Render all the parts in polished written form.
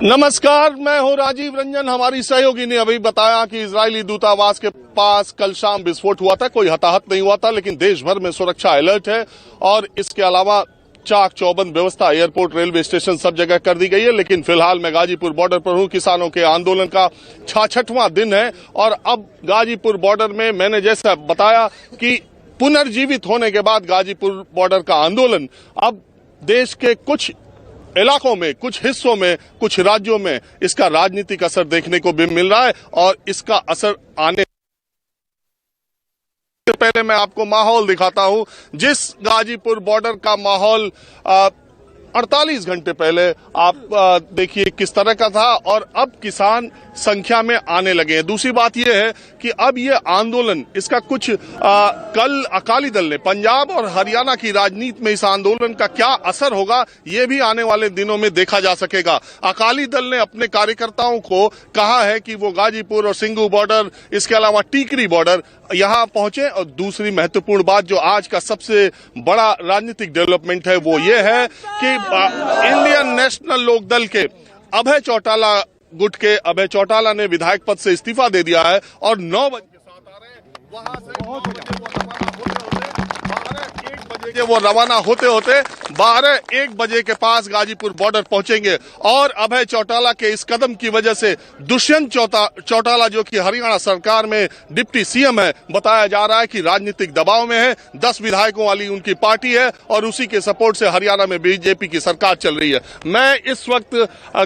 नमस्कार, मैं हूं राजीव रंजन। हमारी सहयोगी ने अभी बताया कि इजरायली दूतावास के पास कल शाम विस्फोट हुआ था। कोई हताहत नहीं हुआ था, लेकिन देश भर में सुरक्षा अलर्ट है और इसके अलावा चाक चौबंद व्यवस्था एयरपोर्ट, रेलवे स्टेशन सब जगह कर दी गई है। लेकिन फिलहाल मैं गाजीपुर बॉर्डर पर हूं। किसानों के आंदोलन का 66वां दिन है और अब गाजीपुर बॉर्डर में मैंने जैसा बताया कि पुनर्जीवित होने के बाद गाजीपुर बॉर्डर का आंदोलन अब देश के कुछ इलाकों में, कुछ हिस्सों में, कुछ राज्यों में इसका राजनीतिक असर देखने को भी मिल रहा है और इसका असर आने से पहले मैं आपको माहौल दिखाता हूं। जिस गाजीपुर बॉर्डर का माहौल 48 घंटे पहले आप देखिए किस तरह का था और अब किसान संख्या में आने लगे हैं। दूसरी बात यह है कि अब ये आंदोलन इसका कुछ कल अकाली दल ने पंजाब और हरियाणा की राजनीति में इस आंदोलन का क्या असर होगा, ये भी आने वाले दिनों में देखा जा सकेगा। अकाली दल ने अपने कार्यकर्ताओं को कहा है कि वो गाजीपुर और सिंगू बॉर्डर, इसके अलावा टीकरी बॉर्डर यहां पहुंचे। और दूसरी महत्वपूर्ण बात जो आज का सबसे बड़ा राजनीतिक डेवलपमेंट है वो ये है कि इंडियन नेशनल लोकदल के अभय चौटाला गुट के अभय चौटाला ने विधायक पद से इस्तीफा दे दिया है और 9 बजे के साथ आ रहे हैं। वहां से वो रवाना होते होते 12-1 बजे के पास गाजीपुर बॉर्डर पहुंचेंगे। और अभय चौटाला के इस कदम की वजह से दुष्यंत चौटाला जो कि हरियाणा सरकार में डिप्टी सीएम है, बताया जा रहा है कि राजनीतिक दबाव में है। 10 विधायकों वाली उनकी पार्टी है और उसी के सपोर्ट से हरियाणा में बीजेपी की सरकार चल रही है। मैं इस वक्त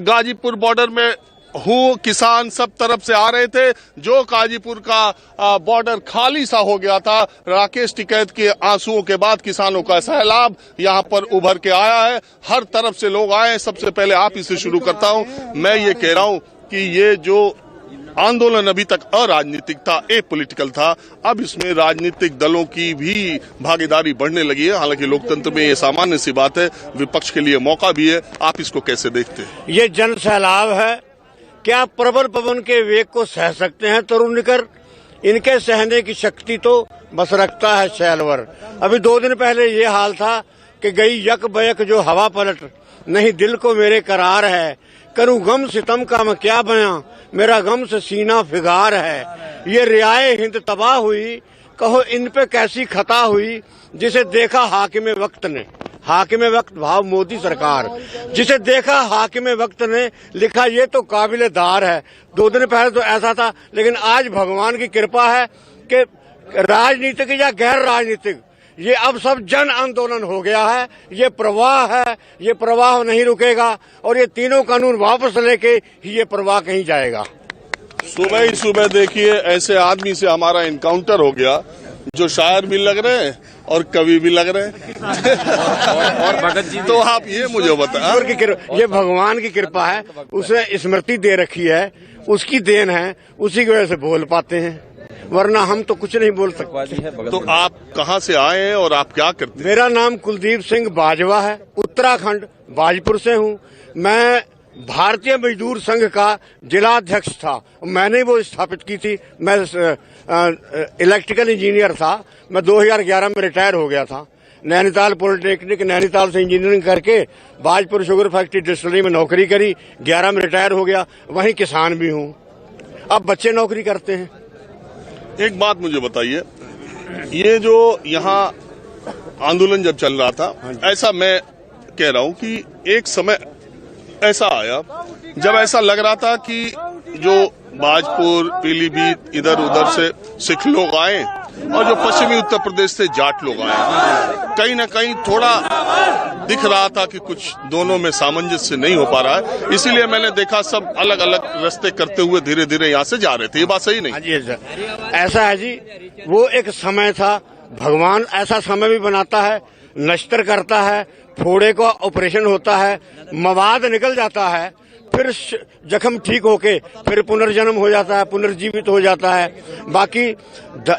गाजीपुर बॉर्डर में हूं। किसान सब तरफ से आ रहे थे। जो गाजीपुर का बॉर्डर खाली सा हो गया था, राकेश टिकैत के आंसुओं के बाद किसानों का सैलाब यहां पर उभर के आया है। हर तरफ से लोग आए। सबसे पहले आप ही से शुरू करता हूं। मैं ये कह रहा हूं कि ये जो आंदोलन अभी तक अराजनीतिक था, एपॉलिटिकल था, अब इसमें राजनीतिक दलों की भी भागीदारी बढ़ने लगी है। हालांकि लोकतंत्र में ये सामान्य सी बात है, विपक्ष के लिए मौका भी है। आप इसको कैसे देखते हैं? ये जन सैलाब है। क्या प्रबल पवन के वेग को सह सकते हैं तरुण निकर? इनके सहने की शक्ति तो बस रखता है शैलवर। अभी 2 दिन पहले ये हाल था कि गई यक बयक जो हवा पलट, नहीं दिल को मेरे करार है, करूं गम सितम का मैं क्या बयां, मेरा गम से सीना फिगार है। ये रियाए हिंद तबाह हुई, कहो इन पे कैसी खता हुई, जिसे देखा हाकिम वक्त ने, हाकिम वक्त भाव मोदी सरकार, जिसे देखा हाकिम वक्त ने, लिखा ये तो काबिले दार है। 2 दिन पहले तो ऐसा था, लेकिन आज भगवान की कृपा है कि राजनीतिक या गैर राजनीतिक ये अब सब जन आंदोलन हो गया है। ये प्रवाह है, ये प्रवाह नहीं रुकेगा और ये तीनों कानून वापस लेके ही ये प्रवाह कहीं जाएगा। सुबह ही सुबह देखिए ऐसे आदमी से हमारा इनकाउंटर हो गया जो शायर भी लग रहे हैं और कवि भी लग रहे हैं। और भगत जी, तो आप ये मुझे बताएं। ये भगवान की कृपा है, उसे स्मृति दे रखी है, उसकी देन है, उसी की वजह से बोल पाते हैं, वरना हम तो कुछ नहीं बोल सकते। तो आप कहाँ से आए हैं और आप क्या करते हैं? मेरा नाम कुलदीप सिंह बाजवा है, उत्तराखंड बाजपुर से हूँ। मैं भारतीय मजदूर संघ का जिलाध्यक्ष था, मैंने वो स्थापित की थी। मैं इलेक्ट्रिकल इंजीनियर था। मैं 2011 में रिटायर हो गया था। नैनीताल पॉलिटेक्निक, नैनीताल से इंजीनियरिंग करके बाजपुर शुगर फैक्ट्री डिस्टिलरी में नौकरी करी। 11 में रिटायर हो गया। वहीं किसान भी हूँ। अब बच्चे नौकरी करते हैं। एक बात मुझे बताइए, ये जो यहाँ आंदोलन जब चल रहा था, ऐसा मैं कह रहा हूँ कि एक समय ऐसा आया जब ऐसा लग रहा था कि जो बाजपुर, पीलीभीत, इधर उधर से सिख लोग आए और जो पश्चिमी उत्तर प्रदेश से जाट लोग आए, कहीं न कहीं थोड़ा दिख रहा था कि कुछ दोनों में सामंजस्य नहीं हो पा रहा है। इसीलिए मैंने देखा सब अलग अलग रास्ते करते हुए धीरे धीरे यहाँ से जा रहे थे। ये बात सही नहीं? हाँ जी सर, ऐसा है जी। वो एक समय था, भगवान ऐसा समय भी बनाता है, नश्तर करता है, फोड़े का ऑपरेशन होता है, मवाद निकल जाता है, फिर जख्म ठीक होके फिर पुनर्जन्म हो जाता है, पुनर्जीवित हो जाता है। बाकी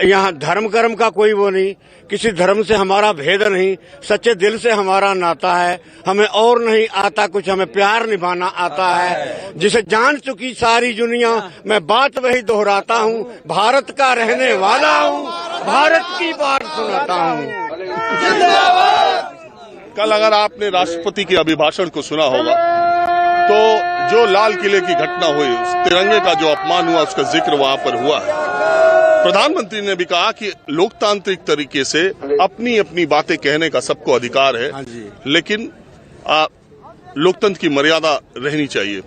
यहाँ धर्म कर्म का कोई वो नहीं, किसी धर्म से हमारा भेद नहीं, सच्चे दिल से हमारा नाता है। हमें और नहीं आता कुछ, हमें प्यार निभाना आता है। जिसे जान चुकी सारी दुनिया, मैं बात वही दोहराता हूँ, भारत का रहने वाला हूँ, भारत की बात सुनाता हूँ। कल अगर आपने राष्ट्रपति के अभिभाषण को सुना होगा तो जो लाल किले की घटना हुई, उस तिरंगे का जो अपमान हुआ, उसका जिक्र वहां पर हुआ है। प्रधानमंत्री ने भी कहा कि लोकतांत्रिक तरीके से अपनी अपनी बातें कहने का सबको अधिकार है, लेकिन लोकतंत्र की मर्यादा रहनी चाहिए।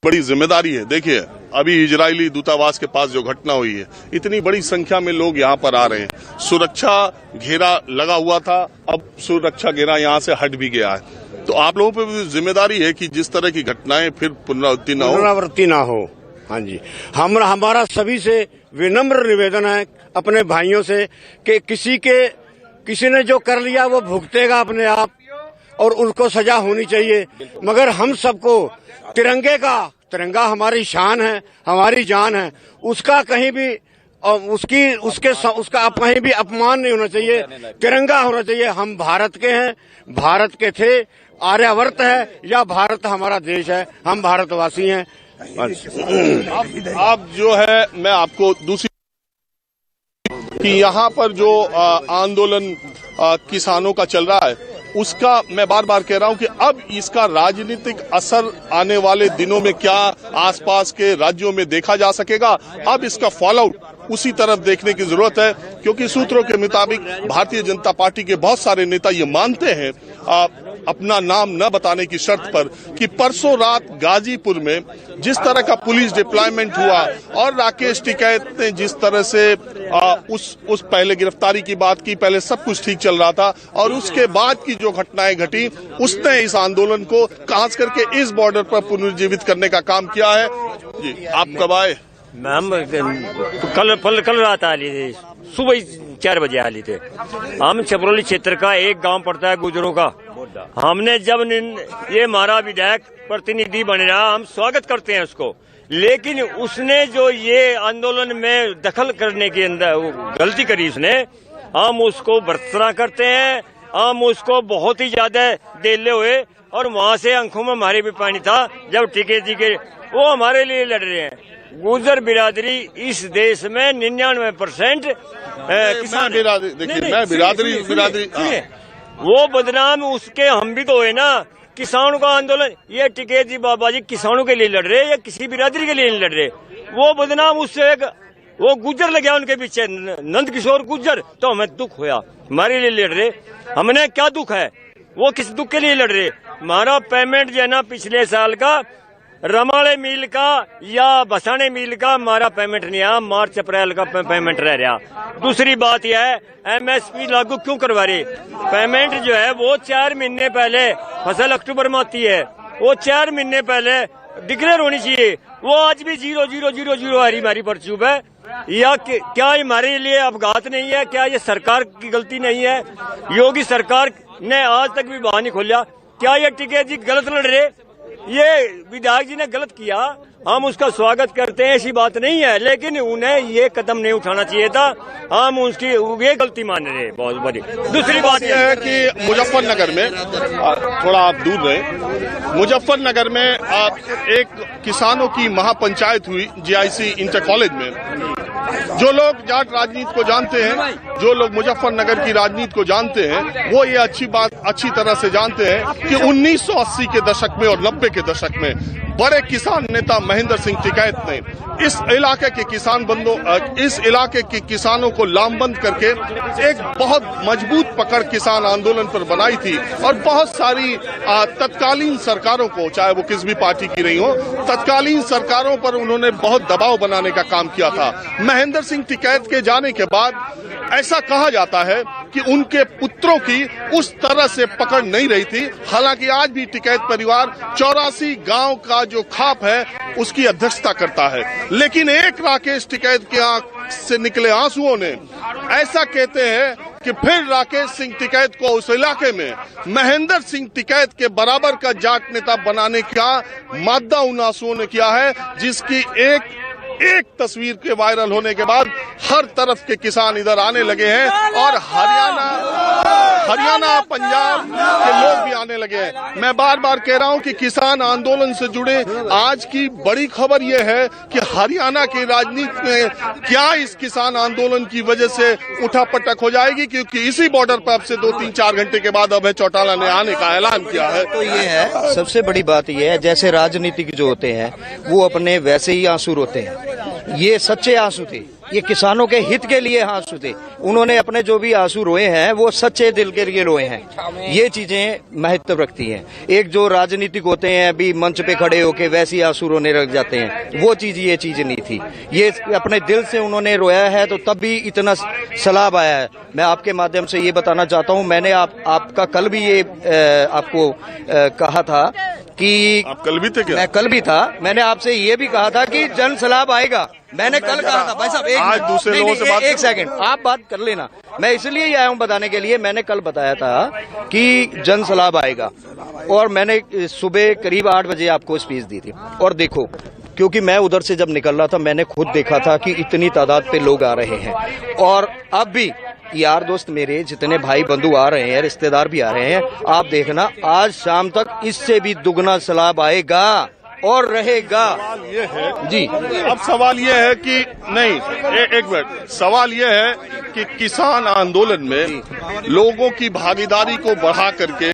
बड़ी जिम्मेदारी है। देखिए, अभी इजरायली दूतावास के पास जो घटना हुई है, इतनी बड़ी संख्या में लोग यहाँ पर आ रहे हैं। सुरक्षा घेरा लगा हुआ था, अब सुरक्षा घेरा यहाँ से हट भी गया है। तो आप लोगों पर भी जिम्मेदारी है कि जिस तरह की घटनाएं फिर पुनरावृत्ति ना हो। हाँ जी, हमारा सभी से विनम्र निवेदन है अपने भाइयों से कि किसी ने जो कर लिया वो भुगतेगा अपने आप, और उनको सजा होनी चाहिए। मगर हम सबको तिरंगा हमारी शान है, हमारी जान है, उसका कहीं भी उसका कहीं भी अपमान नहीं होना चाहिए। तिरंगा होना चाहिए। हम भारत के हैं, भारत के थे, आर्यावर्त है या भारत हमारा देश है, हम भारतवासी हैं। आप जो है, मैं आपको दूसरी कि यहाँ पर जो आंदोलन किसानों का चल रहा है, उसका मैं बार बार कह रहा हूं कि अब इसका राजनीतिक असर आने वाले दिनों में क्या आसपास के राज्यों में देखा जा सकेगा। अब इसका फॉलोआउट उसी तरफ देखने की जरूरत है, क्योंकि सूत्रों के मुताबिक भारतीय जनता पार्टी के बहुत सारे नेता ये मानते हैं, अपना नाम न बताने की शर्त पर, कि परसों रात गाजीपुर में जिस तरह का पुलिस डिप्लॉयमेंट हुआ और राकेश टिकैत ने जिस तरह से उस पहले गिरफ्तारी की बात की, पहले सब कुछ ठीक चल रहा था, और उसके बाद की जो घटनाएं घटी, उसने इस आंदोलन को खास करके इस बॉर्डर पर पुनर्जीवित करने का काम किया है। जी, आप कब आए? हम कल रात आ लिए थे, सुबह 4 बजे आ लिए थे। हम छपरौली क्षेत्र का एक गांव पड़ता है गुजरों का। हमने जब ये हमारा विधायक प्रतिनिधि बन रहा, हम स्वागत करते हैं उसको, लेकिन उसने जो ये आंदोलन में दखल करने के अंदर गलती करी उसने, हम उसको बर्तरा करते हैं। हम उसको बहुत ही ज्यादा देले हुए, और वहां से आंखों में हमारे भी पानी था जब टिके जी के वो हमारे लिए लड़ रहे हैं। गुर्जर बिरादरी इस देश में 99% किसान बिरादरी वो बदनाम, उसके हम भी तो है ना। किसानों का आंदोलन, ये टिकैत जी बाबा जी किसानों के लिए लड़ रहे या किसी बिरादरी के लिए नहीं लड़ रहे। वो बदनाम उससे वो गुज्जर लग गया उनके पीछे, नंद किशोर गुज्जर, तो हमें दुख होया, हमारे लिए लड़ रहे। हमने क्या दुख है, वो किस दुख के लिए लड़ रहे। हमारा पेमेंट जो है ना, पिछले साल का रमाले मिल का या बसाने मिल का हमारा पेमेंट नहीं आया, मार्च अप्रैल का पेमेंट रह रहा। दूसरी बात यह है, एमएसपी लागू क्यों करवा रही। पेमेंट जो है वो 4 महीने पहले, फसल अक्टूबर में आती है, वो 4 महीने पहले डिक्लेयर होनी चाहिए। वो आज भी 0,0,0,0 हमारी पर्ची है। या क्या हमारे लिए अपघात नहीं है? क्या ये सरकार की गलती नहीं है? योगी सरकार ने आज तक भी बाहर नहीं खोला। क्या ये टिकैत जी गलत लड़ रहे? ये विधायक जी ने गलत किया, हम उसका स्वागत करते हैं, ऐसी बात नहीं है, लेकिन उन्हें ये कदम नहीं उठाना चाहिए था। हम उसकी ये गलती मान रहे हैं बहुत बड़ी। दूसरी बात यह है कि मुजफ्फरनगर में, थोड़ा आप दूर रहे, मुजफ्फरनगर में एक किसानों की महापंचायत हुई जीआईसी इंटर कॉलेज में। जो लोग जाट राजनीति को जानते हैं, जो लोग मुजफ्फरनगर की राजनीति को जानते हैं, वो ये अच्छी तरह से जानते हैं कि 1980 के दशक में और 90 के दशक में बड़े किसान नेता महेंद्र सिंह टिकैत ने इस इलाके के किसानों को लामबंद करके एक बहुत मजबूत पकड़ किसान आंदोलन पर बनाई थी, और बहुत सारी तत्कालीन सरकारों को, चाहे वो किस भी पार्टी की रही हो, तत्कालीन सरकारों पर उन्होंने बहुत दबाव बनाने का काम किया था। महेंद्र सिंह टिकैत के जाने के बाद ऐसा कहा जाता है कि उनके पुत्रों की उस तरह से पकड़ नहीं रही थी। हालांकि आज भी टिकैत परिवार 84 गांव का जो खाप है उसकी अध्यक्षता करता है, लेकिन एक राकेश टिकैत के आंख से निकले आंसुओं ने ऐसा कहते हैं कि फिर राकेश सिंह टिकैत को उस इलाके में महेंद्र सिंह टिकैत के बराबर का जाट नेता बनाने का मादा उन आंसुओं ने किया है, जिसकी एक तस्वीर के वायरल होने के बाद हर तरफ के किसान इधर आने लगे हैं। और हरियाणा हरियाणा पंजाब के लोग भी आने लगे हैं। मैं बार बार कह रहा हूं कि किसान आंदोलन से जुड़े आज की बड़ी खबर यह है कि हरियाणा की राजनीति में क्या इस किसान आंदोलन की वजह से उठापटक हो जाएगी, क्योंकि इसी बॉर्डर पर अब से 2-3-4 घंटे के बाद अभय चौटाला ने आने का ऐलान किया है। तो ये है सबसे बड़ी बात ये है, जैसे राजनीतिक जो होते हैं वो अपने वैसे ही आंसू रोते हैं। ये सच्चे आंसू थे, ये किसानों के हित के लिए आंसू थे। उन्होंने अपने जो भी आंसू रोए हैं वो सच्चे दिल के लिए रोए हैं। ये चीजें महत्व रखती हैं। एक जो राजनीतिक होते हैं अभी मंच पे खड़े होके वैसे ही आंसू रोने लग जाते हैं, वो चीज ये चीज नहीं थी। ये अपने दिल से उन्होंने रोया है, तो तब भी इतना सैलाब आया है। मैं आपके माध्यम से ये बताना चाहता हूँ, मैंने आपका कल भी ये आपको कहा था कि आप कल भी थे क्या? मैं कल भी था। मैंने आपसे ये भी कहा था कि जन सैलाब आएगा। मैंने कल कहा था। भाई साहब आज दूसरे लोगों से बात एक सेकंड आप बात कर लेना। मैं इसलिए ही आया हूं बताने के लिए। मैंने कल बताया था कि जन सैलाब आएगा, और मैंने सुबह करीब 8 बजे आपको स्पीच दी थी। और देखो, क्योंकि मैं उधर से जब निकल रहा था मैंने खुद देखा था कि इतनी तादाद पे लोग आ रहे हैं, और अब भी यार दोस्त मेरे जितने भाई बंधु आ रहे हैं, रिश्तेदार भी आ रहे हैं। आप देखना आज शाम तक इससे भी दुगना सैलाब आएगा और रहेगा। ये है जी। अब सवाल ये है कि नहीं, एक मिनट, सवाल ये है कि किसान आंदोलन में लोगों की भागीदारी को बढ़ा करके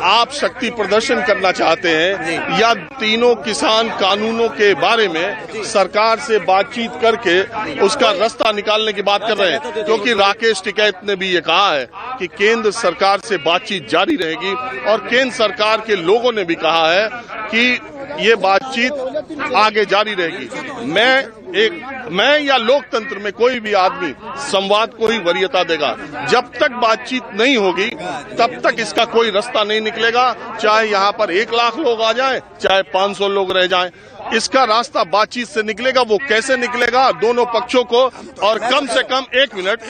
आप शक्ति प्रदर्शन करना चाहते हैं, या तीनों किसान कानूनों के बारे में सरकार से बातचीत करके उसका रास्ता निकालने की बात कर रहे हैं? क्योंकि राकेश टिकैत ने भी ये कहा है कि केंद्र सरकार से बातचीत जारी रहेगी, और केंद्र सरकार के लोगों ने भी कहा है कि ये बातचीत आगे जारी रहेगी। मैं या लोकतंत्र में कोई भी आदमी संवाद को ही वरीयता देगा। जब तक बातचीत नहीं होगी तब तक इसका कोई रास्ता नहीं निकलेगा, चाहे यहाँ पर 1 लाख लोग आ जाएं, चाहे 500 लोग रह जाएं। इसका रास्ता बातचीत से निकलेगा। वो कैसे निकलेगा, दोनों पक्षों को, और कम से कम 1 मिनट,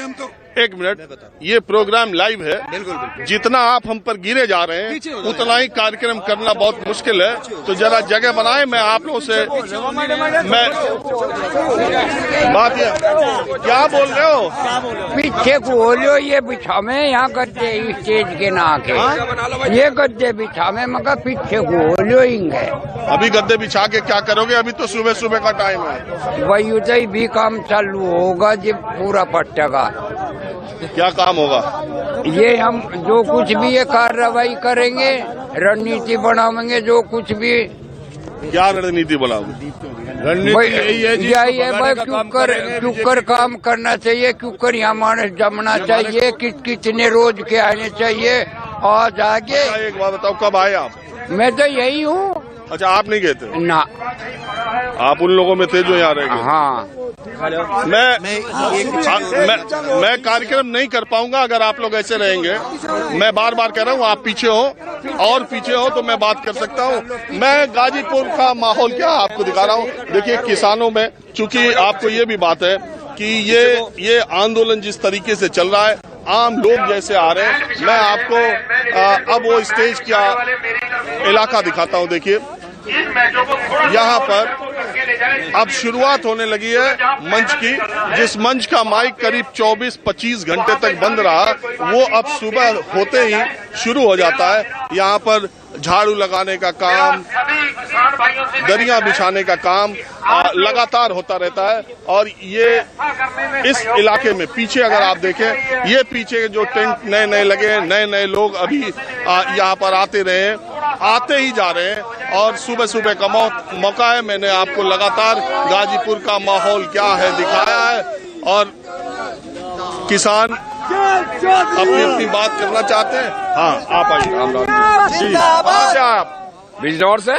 ये प्रोग्राम लाइव है। जितना आप हम पर गिरे जा रहे हैं उतना ही कार्यक्रम करना बहुत मुश्किल है, तो जरा जगह बनाए। मैं आप लोगों से बात क्या बोल रहे हो? पीछे को बोलो ये बिछा में यहाँ गद्दे स्टेज के ना के ये गद्दे बिछा में मगर पीछे को बोलो इंगे। अभी गद्दे बिछा के क्या करोगे? अभी तो सुबह सुबह का टाइम है। वही उदय भी काम चालू होगा जब पूरा पट्टेगा। क्या काम होगा? ये हम जो कुछ भी ये कार्रवाई करेंगे, रणनीति बनाएंगे, जो कुछ भी। क्या रणनीति बनाओगे? यही है भाई, क्यों कर काम करना चाहिए, क्यों कर यहाँ मानस जमना चाहिए, कितने रोज के आने चाहिए। आज आगे एक बात बताओ, कब आए आप? मैं तो यही हूँ। अच्छा, आप नहीं गए थे ना? आप उन लोगों में थे जो यहाँ रह गए? हाँ। मैं कार्यक्रम नहीं कर पाऊंगा अगर आप लोग ऐसे रहेंगे। मैं बार बार कह रहा हूँ, आप पीछे हो और पीछे हो तो मैं बात कर सकता हूँ। मैं गाजीपुर का माहौल क्या आपको दिखा रहा हूँ। देखिए, किसानों में, चूंकि आपको ये भी बात है कि ये आंदोलन जिस तरीके से चल रहा है, आम लोग जैसे आ रहे हैं। मैं आपको अब वो स्टेज का इलाका दिखाता हूँ। देखिए, यहाँ पर अब शुरुआत होने लगी है मंच की। जिस मंच का माइक करीब 24-25 घंटे तक बंद रहा, वो अब सुबह होते ही शुरू हो जाता है। यहाँ पर झाड़ू लगाने का काम, दरिया बिछाने का काम लगातार होता रहता है। और ये इस इलाके में पीछे अगर आप देखें, ये पीछे जो टेंट नए नए लगे हैं, नए नए लोग अभी यहाँ पर आते ही जा रहे हैं, और सुबह सुबह का मौका है। मैंने आपको लगातार गाजीपुर का माहौल क्या है दिखाया है, और किसान अपनी अपनी बात करना चाहते हैं। हाँ, आप आइए। जी, आप बिजनौर से?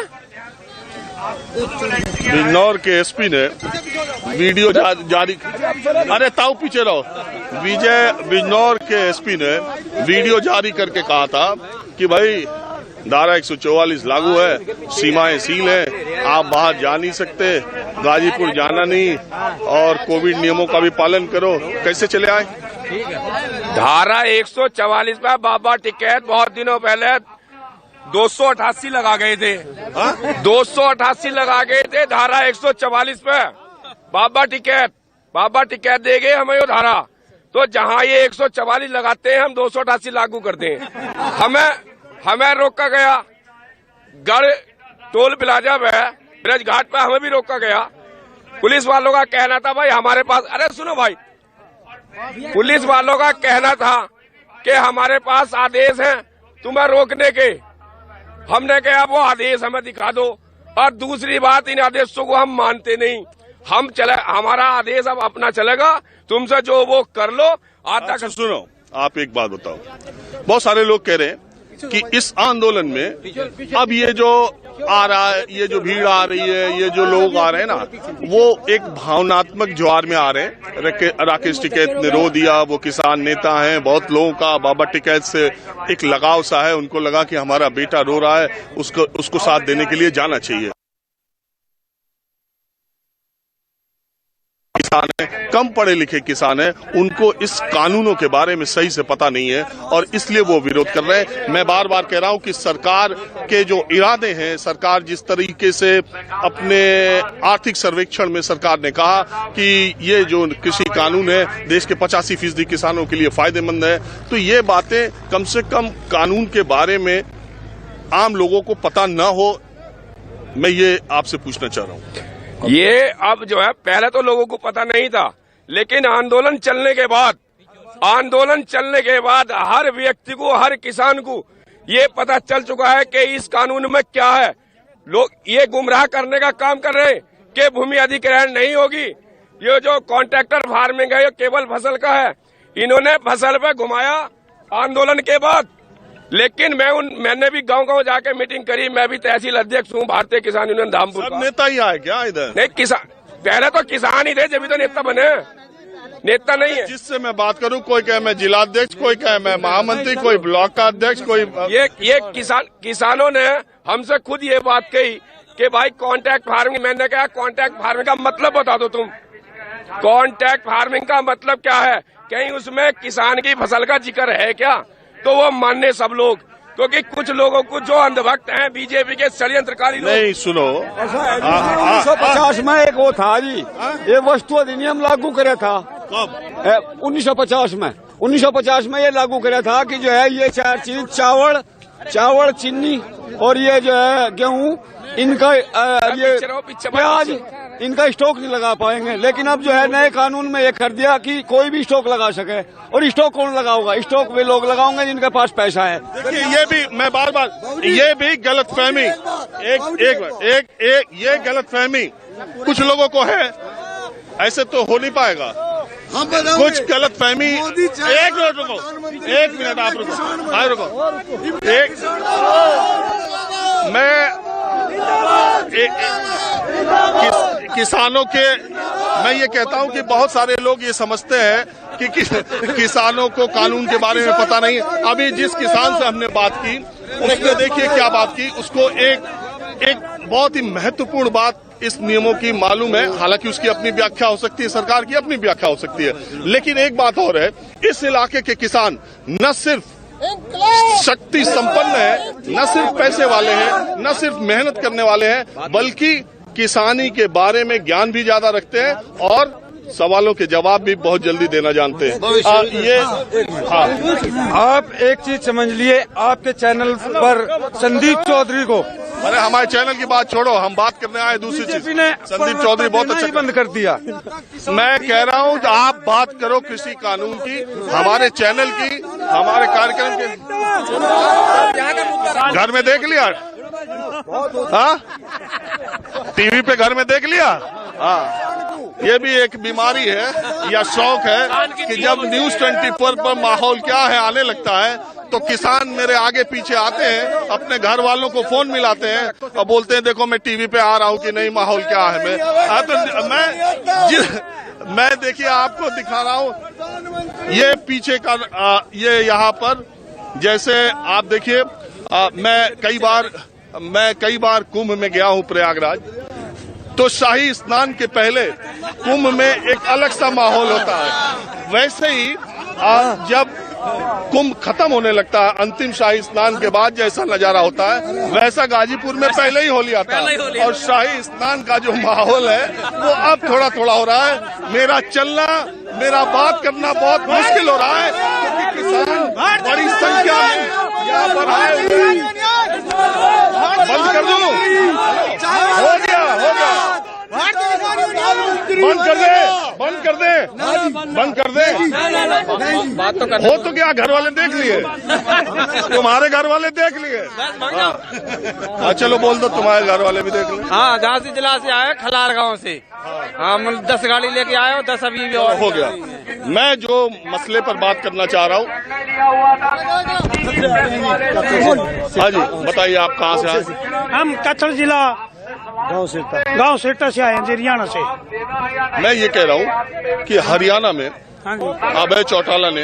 बिजनौर के एसपी ने वीडियो जारी, अरे ताऊ पीछे रहो। बिजनौर के एसपी ने वीडियो जारी करके कहा था कि भाई धारा 144 लागू है, सीमाएं सील है, आप बाहर जा नहीं सकते, गाजीपुर जाना नहीं, और कोविड नियमों का भी पालन करो। कैसे चले आए? धारा 144 पे बाबा टिकैत बहुत दिनों पहले 288 लगा गए थे। 288 लगा गए थे धारा 144 पे। बाबा टिकैत दे गए हमें वो धारा। तो जहां ये 144 लगाते हैं हम 288 लागू करते हैं। हमें रोका गया, गढ़ टोल प्लाजा है ब्रज घाट पे हमें भी रोका गया। पुलिस वालों का कहना था भाई हमारे पास, अरे सुनो भाई, पुलिस वालों का कहना था कि हमारे पास आदेश हैं तुम्हें रोकने के। हमने कहा वो आदेश हमें दिखा दो, और दूसरी बात इन आदेशों को हम मानते नहीं। हमारा आदेश अब अपना चलेगा, तुमसे जो वो कर लो। अच्छा सुनो, आप एक बात बताओ, बहुत सारे लोग कह रहे हैं कि इस आंदोलन में अब ये जो आ रहा है, ये जो भीड़ आ रही है, ये जो लोग आ रहे हैं ना, वो एक भावनात्मक ज्वार में आ रहे हैं। राकेश टिकैत ने रो दिया, वो किसान नेता हैं, बहुत लोगों का बाबा टिकैत से एक लगाव सा है, उनको लगा कि हमारा बेटा रो रहा है, उसको साथ देने के लिए जाना चाहिए। किसान है, कम पढ़े लिखे किसान है, उनको इस कानूनों के बारे में सही से पता नहीं है और इसलिए वो विरोध कर रहे हैं। मैं बार बार कह रहा हूं कि सरकार के जो इरादे हैं, सरकार जिस तरीके से अपने आर्थिक सर्वेक्षण में सरकार ने कहा कि ये जो कृषि कानून है देश के 85% किसानों के लिए फायदेमंद है, तो ये बातें कम से कम कानून के बारे में आम लोगों को पता न हो, मैं ये आपसे पूछना चाह रहा हूं। ये अब जो है, पहले तो लोगों को पता नहीं था, लेकिन आंदोलन चलने के बाद हर व्यक्ति को, हर किसान को ये पता चल चुका है कि इस कानून में क्या है। लोग ये गुमराह करने का काम कर रहे हैं कि भूमि अधिग्रहण नहीं होगी, ये जो कॉन्ट्रैक्टर फार्मिंग है ये केवल फसल का है। इन्होंने फसल पे घुमाया आंदोलन के बाद। लेकिन मैंने भी गांव जाके मीटिंग करी, मैं भी तहसील अध्यक्ष हूँ भारतीय किसान यूनियन धामपुर का। नेता ही आए क्या इधर? नहीं, किसान पहले तो किसान ही थे, जब भी तो नेता बने, नेता नहीं है। जिससे मैं बात करूं, कोई कहे मैं जिलाध्यक्ष, कोई कहे मैं महामंत्री, कोई ब्लॉक का अध्यक्ष, कोई ये किसानों ने हमसे खुद ये बात कही कि भाई कॉन्ट्रैक्ट फार्मिंग। मैंने कहा कॉन्ट्रैक्ट फार्मिंग का मतलब बता दो तुम, कॉन्ट्रैक्ट फार्मिंग का मतलब क्या है? कहीं उसमें किसान की फसल का जिक्र है क्या? तो वो माने सब लोग, क्योंकि कुछ लोगों को जो अंधभक्त हैं बीजेपी के षड्यंत्रकारी लोग। नहीं सुनो, 1950 में एक वो था जी, ये वस्तु अधिनियम लागू करे था। कब? 1950 में 1950 में ये लागू करे था कि जो है ये 4 चीज, चावल, चीनी और ये जो है गेहूं, इनका ये प्याज, इनका स्टॉक नहीं लगा पाएंगे। लेकिन अब जो है नए कानून में ये कर दिया कि कोई भी स्टॉक लगा सके। और स्टॉक कौन लगाओगा? स्टॉक वे लोग लगाओगे जिनके पास पैसा है। देखिए ये भी, मैं बार बार, ये भी गलतफहमी, ये गलतफहमी कुछ लोगों को है, ऐसे तो हो नहीं पाएगा। कुछ गलतफहमी, एक मिनट आप रुको, किसानों के, मैं ये कहता हूं कि बहुत सारे लोग ये समझते हैं कि किसानों को कानून के बारे में पता नहीं। अभी जिस किसान से हमने बात की, उसने देखिए क्या बात की, उसको एक बहुत ही महत्वपूर्ण बात इस नियमों की मालूम है। हालांकि उसकी अपनी व्याख्या हो सकती है, सरकार की अपनी व्याख्या हो सकती है, लेकिन एक बात और है, इस इलाके के किसान न सिर्फ शक्ति संपन्न है, न सिर्फ पैसे वाले हैं, न सिर्फ मेहनत करने वाले हैं, बल्कि किसानी के बारे में ज्ञान भी ज्यादा रखते हैं और सवालों के जवाब भी बहुत जल्दी देना जानते हैं। आप एक चीज समझ लिए, आपके चैनल पर संदीप चौधरी को, अरे हमारे चैनल की बात छोड़ो, हम बात करने आए दूसरी चीज। संदीप चौधरी बहुत अच्छा बंद कर दिया। मैं कह रहा हूँ आप बात करो कृषि कानून की, हमारे चैनल की, हमारे कार्यक्रम के। घर में देख लिया? हाँ, टीवी पे घर में देख लिया? हाँ, ये भी एक बीमारी है या शौक है कि जब न्यूज 24 पर माहौल क्या है आने लगता है, तो किसान मेरे आगे पीछे आते हैं, अपने घर वालों को फोन मिलाते हैं और बोलते हैं देखो मैं टीवी पे आ रहा हूँ कि नहीं, माहौल क्या है। मैं देखिए आपको दिखा रहा हूँ, ये पीछे का ये यहाँ पर, जैसे आप देखिए, मैं कई बार कुंभ में गया हूँ प्रयागराज, तो शाही स्नान के पहले कुंभ में एक अलग सा माहौल होता है। वैसे ही जब कुंभ खत्म होने लगता है, अंतिम शाही स्नान के बाद जैसा नजारा होता है वैसा गाजीपुर में पहले ही होली आता है। और शाही स्नान का जो माहौल है वो अब थोड़ा थोड़ा हो रहा है। मेरा चलना, मेरा बात करना बहुत मुश्किल हो रहा है क्योंकि किसान बड़ी संख्या में यहाँ पर आए हुए। बंद कर दो, हो गया बंद कर दे, बंद कर दे, बंद कर दे। हो तो क्या, घर वाले देख लिए, तुम्हारे घर वाले देख लिए। हाँ चलो बोल दो, तुम्हारे घर वाले भी देख लिए। हाँ, झांसी जिला से आए, खलार गांव से। हाँ, 10 गाड़ी लेके आए हो, 10 अभी भी हो गया। मैं जो मसले पर बात करना चाह रहा हूँ, हाँ जी बताइए, आप कहाँ से आए? हम कच्छड़ जिला गांव सेठा से आए हैं, हरियाणा से। मैं ये कह रहा हूँ कि हरियाणा में अभय चौटाला ने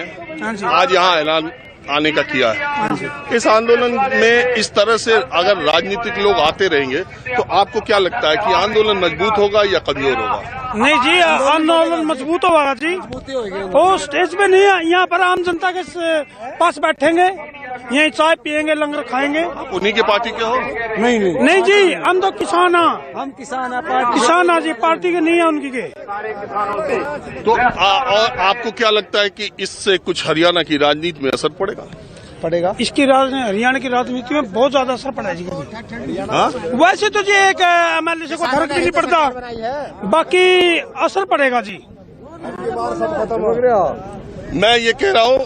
आज यहाँ ऐलान आने का किया है। इस आंदोलन में इस तरह से अगर राजनीतिक लोग आते रहेंगे तो आपको क्या लगता है कि आंदोलन मजबूत होगा या कमजोर होगा? नहीं जी, आंदोलन मजबूत होगा जी। वो स्टेज पे नहीं है, यहाँ पर आम जनता के पास बैठेंगे, यहीं चाय पियेंगे, लंगर खाएंगे। उन्हीं के पार्टी के हो? नहीं जी, हम तो किसान हैं। हम किसान हैं जी, पार्टी के नहीं है उनकी के। तो और आपको क्या लगता है कि इससे कुछ हरियाणा की राजनीति में असर पड़ेगा? इसकी हरियाणा की राजनीति में बहुत ज्यादा असर पड़ा है जी। हाँ? वैसे तो जी एक MLA से कोई फर्क भी नहीं पड़ता, बाकी असर पड़ेगा जी। मैं ये कह रहा हूँ,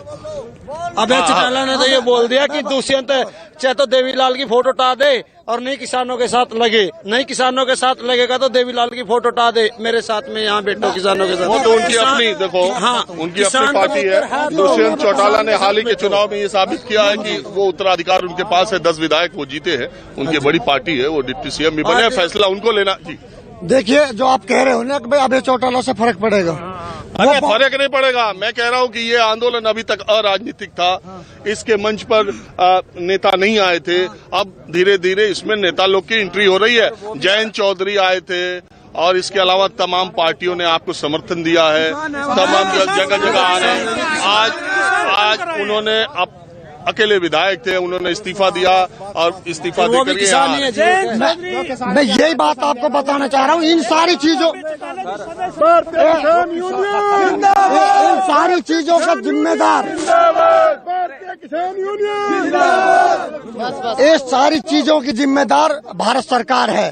अभय चौटाला ने तो ये बोल दिया कि दुष्यंत चाहे तो देवीलाल की फोटो हटा दे और नहीं किसानों के साथ लगे, नहीं किसानों के साथ लगेगा तो देवीलाल की फोटो हटा दे, मेरे साथ में यहाँ बैठो किसानों के साथ। वो तो उनकी अपनी, देखो हाँ, उनकी अपनी पार्टी है। दुष्यंत चौटाला ने हाल ही के चुनाव में ये साबित किया है कि वो उत्तराधिकार उनके पास है, 10 विधायक वो जीते हैं, उनकी बड़ी पार्टी है, वो डिप्टी CM भी बने, फैसला उनको लेना। जी देखिए, जो आप कह रहे हो ना कि भाई अभय चौटाला से फर्क पड़ेगा, अरे फर्क नहीं पड़ेगा। मैं कह रहा हूँ कि ये आंदोलन अभी तक अराजनीतिक था, इसके मंच पर नेता नहीं आए थे। अब धीरे धीरे इसमें नेता लोग की एंट्री हो रही है। जयंत चौधरी आए थे और इसके अलावा तमाम पार्टियों ने आपको समर्थन दिया है, तमाम जगह जगह आ रहे हैं। आज उन्होंने अकेले विधायक थे, उन्होंने इस्तीफा दिया और इस्तीफा देकर मैं यही बात आपको बताना चाह रहा हूँ। इन सारी चीजों का जिम्मेदार, इस सारी चीजों की जिम्मेदार भारत सरकार है,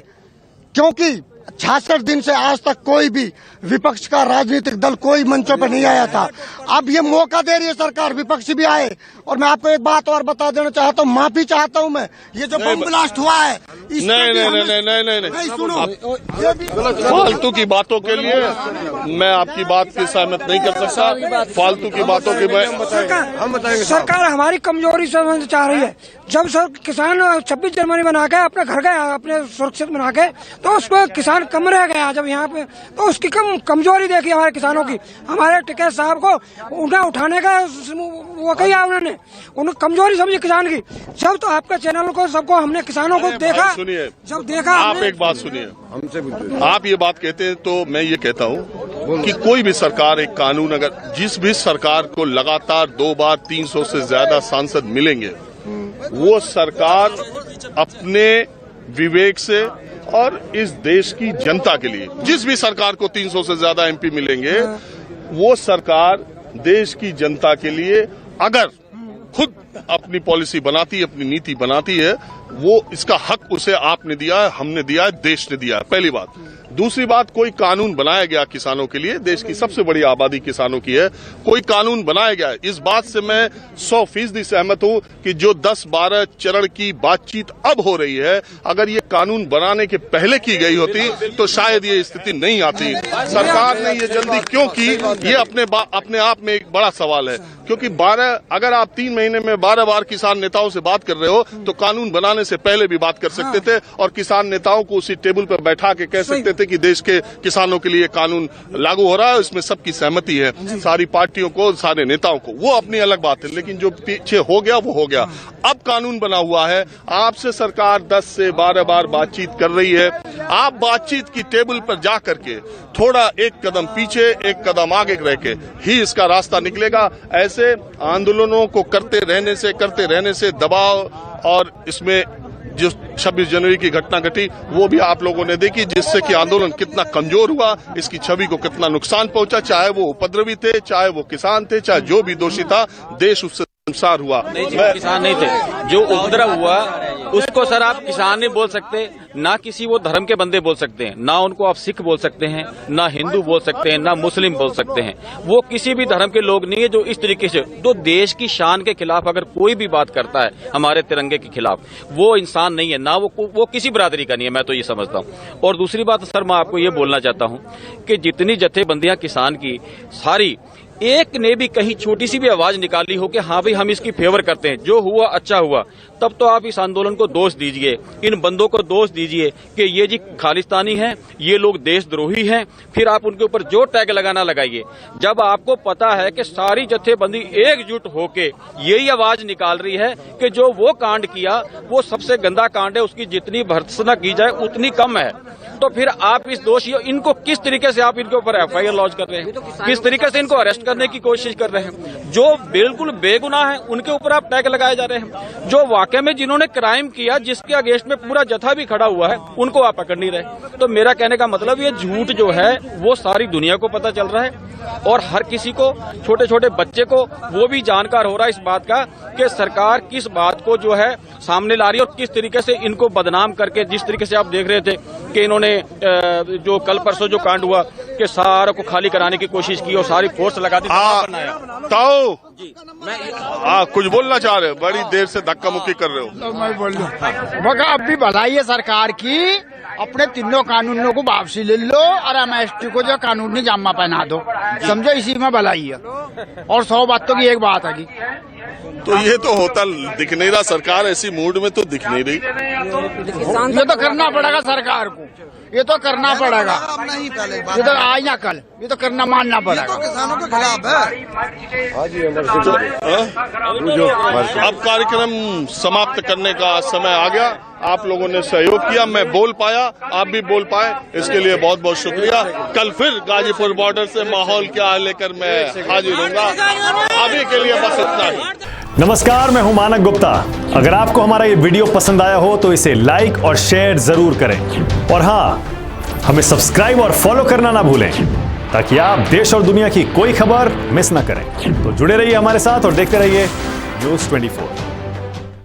क्योंकि 66 दिन से आज तक कोई भी विपक्ष का राजनीतिक दल कोई मंचों पर नहीं आया था। अब ये मौका दे रही है सरकार, विपक्ष भी आए। और मैं आपको एक बात और बता देना चाहता हूँ, माफी चाहता हूँ मैं, ये जो बम ब्लास्ट हुआ है नहीं सुनो, फालतू की बातों के लिए मैं आपकी बात की सहमत नहीं कर सकता। फालतू की बातों की मैं सरकार हमारी कमजोरी समझ चाह रही है। जब किसान 26 जनवरी बना के अपने घर गया, अपने सुरक्षित बना के, तो उसको किसान कम रह गया जब यहाँ पे, तो उसकी कमजोरी देखी हमारे किसानों की। हमारे टिकैत साहब को उन्हें उठाने का वो किया, उन्होंने कमजोरी समझी किसान की। जब तो आपके चैनल को सबको हमने किसानों को देखा, सुनिए, जब देखा आप एक बात सुनिए, आप ये बात कहते हैं तो मैं ये कहता हूँ कि कोई भी सरकार एक कानून, अगर जिस भी सरकार को लगातार 2 बार 300 से ज्यादा सांसद मिलेंगे, वो सरकार अपने विवेक से और इस देश की जनता के लिए, जिस भी सरकार को 300 से ज्यादा MP मिलेंगे, वो सरकार देश की जनता के लिए अगर खुद अपनी पॉलिसी बनाती है, अपनी नीति बनाती है, वो इसका हक उसे आपने दिया है, हमने दिया है, देश ने दिया है। पहली बात। दूसरी बात, कोई कानून बनाया गया किसानों के लिए, देश की सबसे बड़ी आबादी किसानों की है, कोई कानून बनाया गया है। इस बात से मैं 100% सहमत हूं कि जो 10-12 चरण की बातचीत अब हो रही है, अगर ये कानून बनाने के पहले की गई होती तो शायद ये स्थिति नहीं आती। सरकार ने ये जल्दी क्यों की, ये अपने आप में एक बड़ा सवाल है। क्योंकि अगर आप 3 महीने में 12 बार किसान नेताओं से बात कर रहे हो तो कानून बनाने से पहले भी बात कर सकते थे और किसान नेताओं को उसी टेबल पर बैठा के कह सकते थे कि देश के किसानों के लिए कानून लागू हो रहा है, इसमें सबकी सहमति है, सारी पार्टियों को, सारे नेताओं को। वो अपनी अलग बात है, लेकिन जो पीछे हो गया वो हो गया। अब कानून बना हुआ है, आपसे सरकार 10 से 12 बार बातचीत कर रही है। आप बातचीत की टेबल पर जा करके थोड़ा एक कदम पीछे एक कदम आगे रह के ही इसका रास्ता निकलेगा। ऐसे आंदोलनों को करते रहने से दबाव और इसमें जो 26 जनवरी की घटना घटी वो भी आप लोगों ने देखी, जिससे कि आंदोलन कितना कमजोर हुआ, इसकी छवि को कितना नुकसान पहुंचा। चाहे वो उपद्रवी थे, चाहे वो किसान थे, चाहे जो भी दोषी था, देश उससे संसार हुआ। नहीं जी, किसान नहीं थे। जो उपद्रव हुआ उसको सर आप किसान नहीं बोल सकते, ना किसी वो धर्म के बंदे बोल सकते हैं, ना उनको आप सिख बोल सकते हैं, ना हिंदू बोल सकते हैं, ना मुस्लिम बोल सकते हैं। वो किसी भी धर्म के लोग नहीं है जो इस तरीके से तो देश की शान के खिलाफ अगर कोई भी बात करता है, हमारे तिरंगे के खिलाफ, वो इंसान नहीं है, ना वो किसी बिरादरी का नहीं है, मैं तो ये समझता हूँ। और दूसरी बात सर मैं आपको ये बोलना चाहता हूँ कि जितनी जथेबंदियां किसान की सारी, एक ने भी कहीं छोटी सी भी आवाज निकाली हो कि हाँ भाई हम इसकी फेवर करते हैं, जो हुआ अच्छा हुआ, तब तो आप इस आंदोलन को दोष दीजिए, इन बंदों को दोष दीजिए कि ये जी खालिस्तानी हैं, ये लोग देशद्रोही हैं, फिर आप उनके ऊपर जो टैग लगाना लगाइए। जब आपको पता है कि सारी जथेबंदी एकजुट होके यही आवाज निकाल रही है कि जो वो कांड किया वो सबसे गंदा कांड है, उसकी जितनी भर्त्सना की जाए उतनी कम है, तो फिर आप इस दोषियों इनको किस तरीके से आप इनके ऊपर एफआईआर लॉन्च कर रहे हैं, किस तरीके से इनको अरेस्ट करने की कोशिश कर रहे हैं। जो बिल्कुल बेगुनाह है उनके ऊपर आप टैग लगाए जा रहे हैं, जो वाकई में जिन्होंने क्राइम किया, जिसके अगेंस्ट में पूरा जत्था भी खड़ा हुआ है, उनको आप पकड़ नहीं रहे। तो मेरा कहने का मतलब ये झूठ जो है वो सारी दुनिया को पता चल रहा है और हर किसी को, छोटे छोटे बच्चे को वो भी जानकार हो रहा है इस बात का कि सरकार किस बात को जो है सामने ला रही है और किस तरीके से इनको बदनाम करके, जिस तरीके से आप देख रहे थे कि इन्होंने जो कल परसों जो कांड हुआ कि सारा को खाली कराने की कोशिश की और सारी फोर्स लगा दी। कुछ बोलना चाह रहे हो, बड़ी देर से धक्का मुक्की कर रहे हो। तो मैं बोल रहा अब भी भलाई है सरकार की, अपने तीनों कानूनों को वापसी ले लो और एमएसटी को जो कानूनी जामा पहना दो, समझो इसी में भलाई है। और 100 बातों की एक बात है, तो ये तो होता दिख नहीं रहा, सरकार ऐसी मूड में तो दिख नहीं रही। ये तो करना पड़ेगा सरकार को, ये तो करना पड़ेगा, ये तो आज या कल ये तो करना मानना पड़ेगा। तो किसानों के खिलाफ है। अब कार्यक्रम समाप्त करने का समय आ गया। आप लोगों ने सहयोग किया, मैं बोल पाया, आप भी बोल पाए, इसके लिए बहुत बहुत शुक्रिया। कल फिर गाजीपुर बॉर्डर से माहौल क्या लेकर मैं हाजिर होऊंगा। अभी के लिए बस इतना ही। नमस्कार, मैं हूं मानक गुप्ता। अगर आपको हमारा ये वीडियो पसंद आया हो तो इसे लाइक और शेयर जरूर करें और हाँ, हमें सब्सक्राइब और फॉलो करना ना भूलें ताकि आप देश और दुनिया की कोई खबर मिस ना करें। तो जुड़े रहिए हमारे साथ और देखते रहिए न्यूज़ 24।